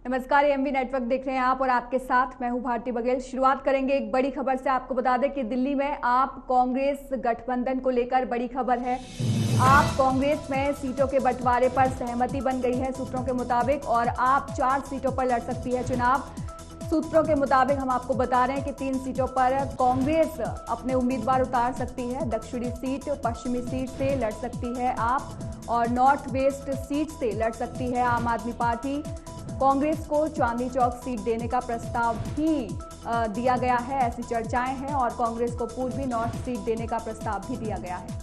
नमस्कार, AMV network देख रहे हैं आप और आपके साथ मैं हूं भारती बघेल। शुरुआत करेंगे एक बड़ी खबर से। आपको बता दें कि दिल्ली में आप कांग्रेस गठबंधन को लेकर बड़ी खबर है। आप कांग्रेस में सीटों के बंटवारे पर सहमति बन गई है सूत्रों के मुताबिक, और आप 4 सीटों पर लड़ सकती है चुनाव। सूत्रों के मुताबिक हम आपको बता रहे हैं कि 3 सीटों पर कांग्रेस अपने उम्मीदवार उतार सकती है। दक्षिणी सीट, पश्चिमी सीट से लड़ सकती है आप, और नॉर्थ वेस्ट सीट से लड़ सकती है आम आदमी पार्टी। कांग्रेस को चांदनी चौक सीट देने का प्रस्ताव भी दिया गया है, ऐसी चर्चाएं हैं, और कांग्रेस को पूर्वी नॉर्थ सीट देने का प्रस्ताव भी दिया गया है।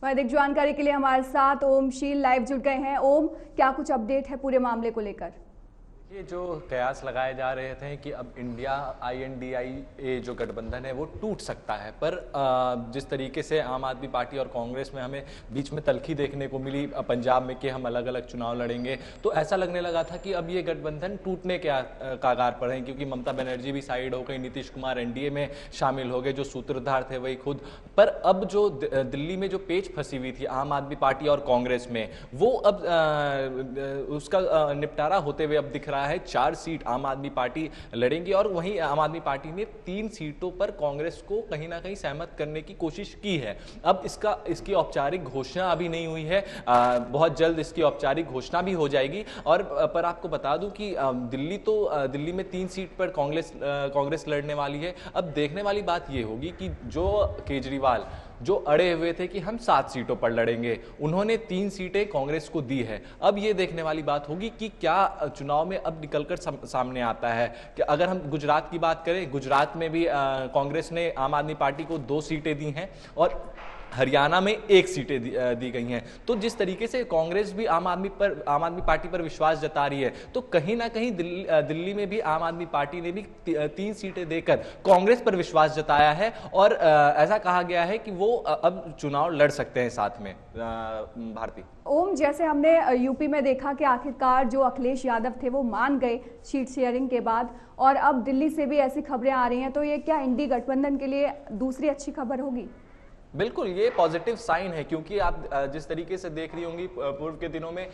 अधिक जानकारी के लिए हमारे साथ ओम शील लाइव जुड़ गए हैं। ओम, क्या कुछ अपडेट है पूरे मामले को लेकर? ये जो कयास लगाए जा रहे थे कि अब इंडिया INDIA जो गठबंधन है वो टूट सकता है, पर जिस तरीके से आम आदमी पार्टी और कांग्रेस में हमें बीच में तल्खी देखने को मिली पंजाब में कि हम अलग अलग चुनाव लड़ेंगे, तो ऐसा लगने लगा था कि अब ये गठबंधन टूटने के कगार पर है, क्योंकि ममता बनर्जी भी साइड हो गई, नीतीश कुमार NDA में शामिल हो गए, जो सूत्रधार थे वही खुद। पर अब जो दिल्ली में जो पेच फंसी हुई थी आम आदमी पार्टी और कांग्रेस में, वो अब उसका निपटारा होते हुए अब दिख रहा है। 4 सीट आम आदमी पार्टी लड़ेंगी, और वहीं आम आदमी पार्टी ने 3 सीटों पर कांग्रेस को कहीं ना कहीं सहमत करने की कोशिश की है। अब इसकी औपचारिक घोषणा अभी नहीं हुई है, बहुत जल्द इसकी औपचारिक घोषणा भी हो जाएगी। और पर आपको बता दूं कि दिल्ली में 3 सीट पर कांग्रेस लड़ने वाली है। अब देखने वाली बात यह होगी कि जो केजरीवाल जो अड़े हुए थे कि हम 7 सीटों पर लड़ेंगे, उन्होंने 3 सीटें कांग्रेस को दी है। अब ये देखने वाली बात होगी कि क्या चुनाव में अब निकलकर सामने आता है। कि अगर हम गुजरात की बात करें, गुजरात में भी कांग्रेस ने आम आदमी पार्टी को 2 सीटें दी हैं, और हरियाणा में 1 सीटें दी गई हैं। तो जिस तरीके से कांग्रेस भी आम आदमी पार्टी पर विश्वास जता रही है, तो कहीं ना कहीं दिल्ली में भी आम आदमी पार्टी ने भी 3 सीटें देकर कांग्रेस पर विश्वास जताया है, और ऐसा कहा गया है कि वो अब चुनाव लड़ सकते हैं साथ में। भारती ओम, जैसे हमने यूपी में देखा कि आखिरकार जो अखिलेश यादव थे वो मान गए सीट शेयरिंग के बाद, और अब दिल्ली से भी ऐसी खबरें आ रही हैं, तो ये क्या इंडी गठबंधन के लिए दूसरी अच्छी खबर होगी? बिल्कुल, ये पॉजिटिव साइन है, क्योंकि आप जिस तरीके से देख रही होंगी पूर्व के दिनों में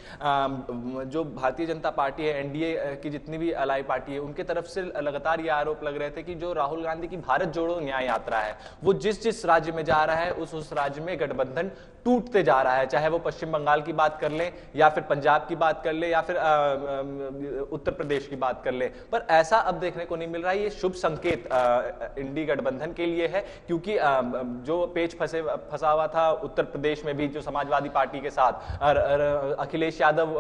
जो भारतीय जनता पार्टी है, NDA की जितनी भी अलाई पार्टी है, उनके तरफ से लगातार ये आरोप लग रहे थे कि जो राहुल गांधी की भारत जोड़ो न्याय यात्रा है, वो जिस राज्य में जा रहा है उस राज्य में गठबंधन टूटते जा रहा है। चाहे वो पश्चिम बंगाल की बात कर ले, या फिर पंजाब की बात कर ले, या फिर उत्तर प्रदेश की बात कर ले, पर ऐसा अब देखने को नहीं मिल रहा है। ये शुभ संकेत इंडी गठबंधन के लिए है, क्योंकि जो पेच फंसा हुआ था उत्तर प्रदेश में भी, जो समाजवादी पार्टी के साथ अखिलेश यादव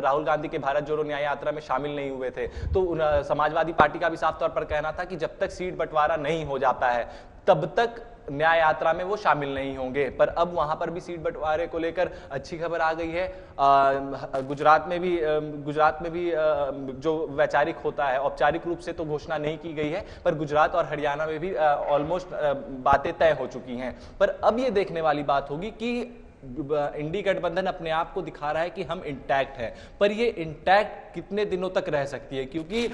राहुल गांधी के भारत जोड़ो न्याय यात्रा में शामिल नहीं हुए थे, तो समाजवादी पार्टी का भी साफ तौर पर कहना था कि जब तक सीट बंटवारा नहीं हो जाता है तब तक न्याय यात्रा में वो शामिल नहीं होंगे। पर अब वहां पर भी सीट बंटवारे को लेकर अच्छी खबर आ गई है। गुजरात में भी जो वैचारिक होता है, औपचारिक रूप से तो घोषणा नहीं की गई है, पर गुजरात और हरियाणा में भी ऑलमोस्ट बातें तय हो चुकी हैं। पर अब ये देखने वाली बात होगी कि इंडी गठबंधन अपने आप को दिखा रहा है कि हम इंटैक्ट हैं, पर ये इंटैक्ट कितने दिनों तक रह सकती है, क्योंकि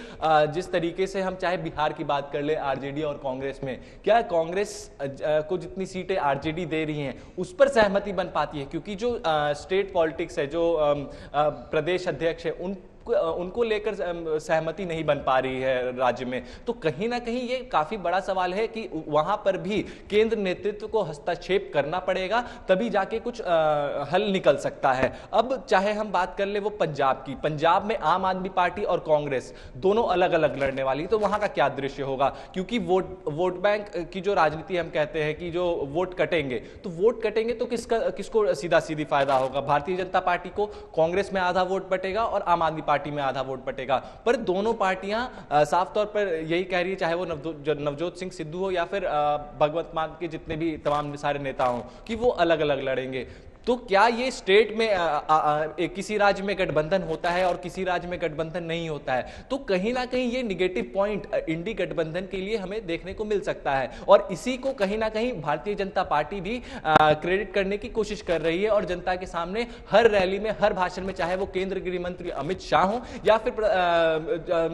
जिस तरीके से हम चाहे बिहार की बात कर ले, RJD और कांग्रेस में, क्या कांग्रेस को जितनी सीटें RJD दे रही हैं उस पर सहमति बन पाती है? क्योंकि जो स्टेट पॉलिटिक्स है, जो प्रदेश अध्यक्ष है, उनको लेकर सहमति नहीं बन पा रही है राज्य में। तो कहीं ना कहीं ये काफी बड़ा सवाल है कि वहां पर भी केंद्र नेतृत्व को हस्तक्षेप करना पड़ेगा, तभी जाके कुछ हल निकल सकता है। अब चाहे हम बात कर ले वो पंजाब की, पंजाब में आम आदमी पार्टी और कांग्रेस दोनों अलग अलग लड़ने वाली, तो वहां का क्या दृश्य होगा? क्योंकि वोट बैंक की जो राजनीति हम कहते हैं कि जो वोट कटेंगे, तो वोट कटेंगे तो किसको सीधा सीधी फायदा होगा? भारतीय जनता पार्टी को। कांग्रेस में आधा वोट बटेगा और आम आदमी पार्टी में आधा वोट बटेगा। पर दोनों पार्टियां साफ तौर पर यही कह रही है, चाहे वो नवजोत सिंह सिद्धू हो या फिर भगवंत मान के जितने भी तमाम सारे नेता हों, कि वो अलग अलग लड़ेंगे। तो क्या ये स्टेट में किसी राज्य में गठबंधन होता है और किसी राज्य में गठबंधन नहीं होता है, तो कहीं ना कहीं ये निगेटिव पॉइंट इंडी गठबंधन के लिए हमें देखने को मिल सकता है। और इसी को कहीं ना कहीं भारतीय जनता पार्टी भी क्रेडिट करने की कोशिश कर रही है और जनता के सामने हर रैली में, हर भाषण में, चाहे वो केंद्रीय गृह मंत्री अमित शाह हो या फिर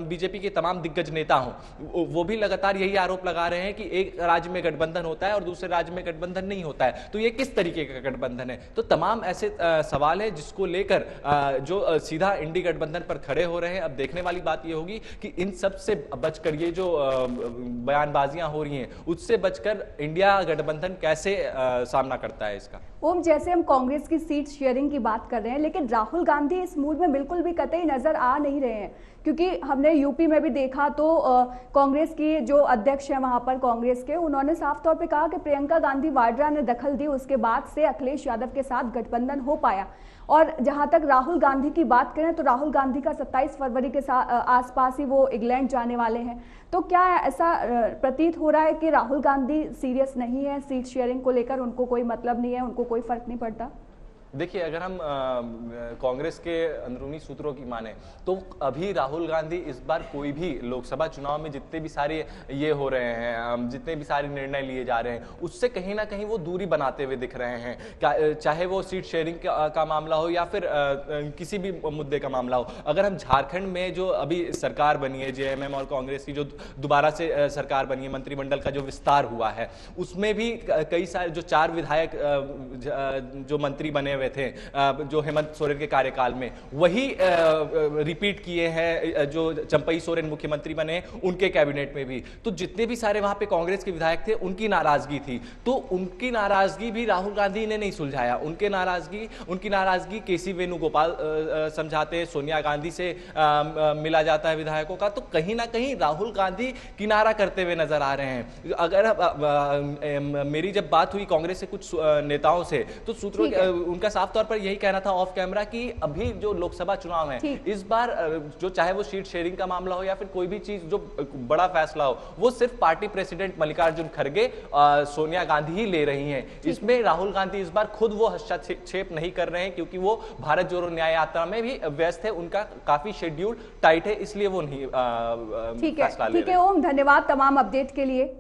बीजेपी के तमाम दिग्गज नेता हो, वो भी लगातार यही आरोप लगा रहे हैं कि एक राज्य में गठबंधन होता है और दूसरे राज्य में गठबंधन नहीं होता है, तो ये किस तरीके का गठबंधन है। तो तमाम ऐसे सवाल है जिसको लेकर जो सीधा इंडी गठबंधन पर खड़े हो रहे हैं। अब देखने वाली बात ये होगी कि इन सब से बचकर, ये जो बयानबाजियां हो रही हैं उससे बचकर इंडिया गठबंधन कैसे सामना करता है इसका। ओम, जैसे हम कांग्रेस की सीट शेयरिंग की बात कर रहे हैं, लेकिन राहुल गांधी इस मूड में बिल्कुल भी कतई नजर आ नहीं रहे हैं, क्योंकि हमने यूपी में भी देखा तो कांग्रेस की जो अध्यक्ष हैं वहां पर कांग्रेस के, उन्होंने साफ तौर पे कहा कि प्रियंका गांधी वाड्रा ने दखल दी, उसके बाद से अखिलेश यादव के साथ गठबंधन हो पाया। और जहां तक राहुल गांधी की बात करें तो राहुल गांधी का 27 फरवरी के आसपास ही वो इंग्लैंड जाने वाले हैं। तो क्या ऐसा प्रतीत हो रहा है कि राहुल गांधी सीरियस नहीं है सीट शेयरिंग को लेकर, उनको कोई मतलब नहीं है, उनको कोई फर्क नहीं पड़ता? देखिए, अगर हम कांग्रेस के अंदरूनी सूत्रों की माने तो अभी राहुल गांधी इस बार कोई भी लोकसभा चुनाव में जितने भी सारे ये हो रहे हैं, जितने भी सारे निर्णय लिए जा रहे हैं, उससे कहीं ना कहीं वो दूरी बनाते हुए दिख रहे हैं। चाहे वो सीट शेयरिंग का मामला हो या फिर किसी भी मुद्दे का मामला हो। अगर हम झारखंड में जो अभी सरकार बनी है, जेएमएम और कांग्रेस की जो दोबारा से सरकार बनी है, मंत्रिमंडल का जो विस्तार हुआ है, उसमें भी कई सारे जो 4 विधायक जो मंत्री बने थे जो हेमंत सोरेन के कार्यकाल में, वही रिपीट किए हैं जो चंपई सोरेन मुख्यमंत्री बने उनके कैबिनेट में भी। तो जितने भी सारे वहां पे कांग्रेस के विधायक थे उनकी नाराजगी थी, तो उनकी नाराजगी भी राहुल गांधी ने नहीं सुलझाया। उनकी नाराजगी केसी वेणुगोपाल समझाते हैं, सोनिया गांधी से मिला जाता है विधायकों का। तो कहीं ना कहीं राहुल गांधी किनारा करते हुए नजर आ रहे हैं। अगर मेरी जब बात हुई कांग्रेस से कुछ नेताओं से, तो सूत्रों उनका साफ तौर पर यही कहना था ऑफ कैमरा कि अभी जो लोकसभा चुनाव है इस बार, जो चाहे वो सीट शेयरिंग का मामला हो या फिर कोई भी चीज जो बड़ा फैसला हो, वो सिर्फ पार्टी प्रेसिडेंट मल्लिकार्जुन खड़गे, सोनिया गांधी ही ले रही हैं। इसमें राहुल गांधी इस बार खुद वो हस्तक्षेप नहीं कर रहे हैं, क्योंकि वो भारत जोड़ो न्याय यात्रा में भी व्यस्त है, उनका काफी शेड्यूल टाइट है, इसलिए वो नहीं फैसला ले रहे हैं। ठीक है ओम, धन्यवाद तमाम अपडेट के लिए।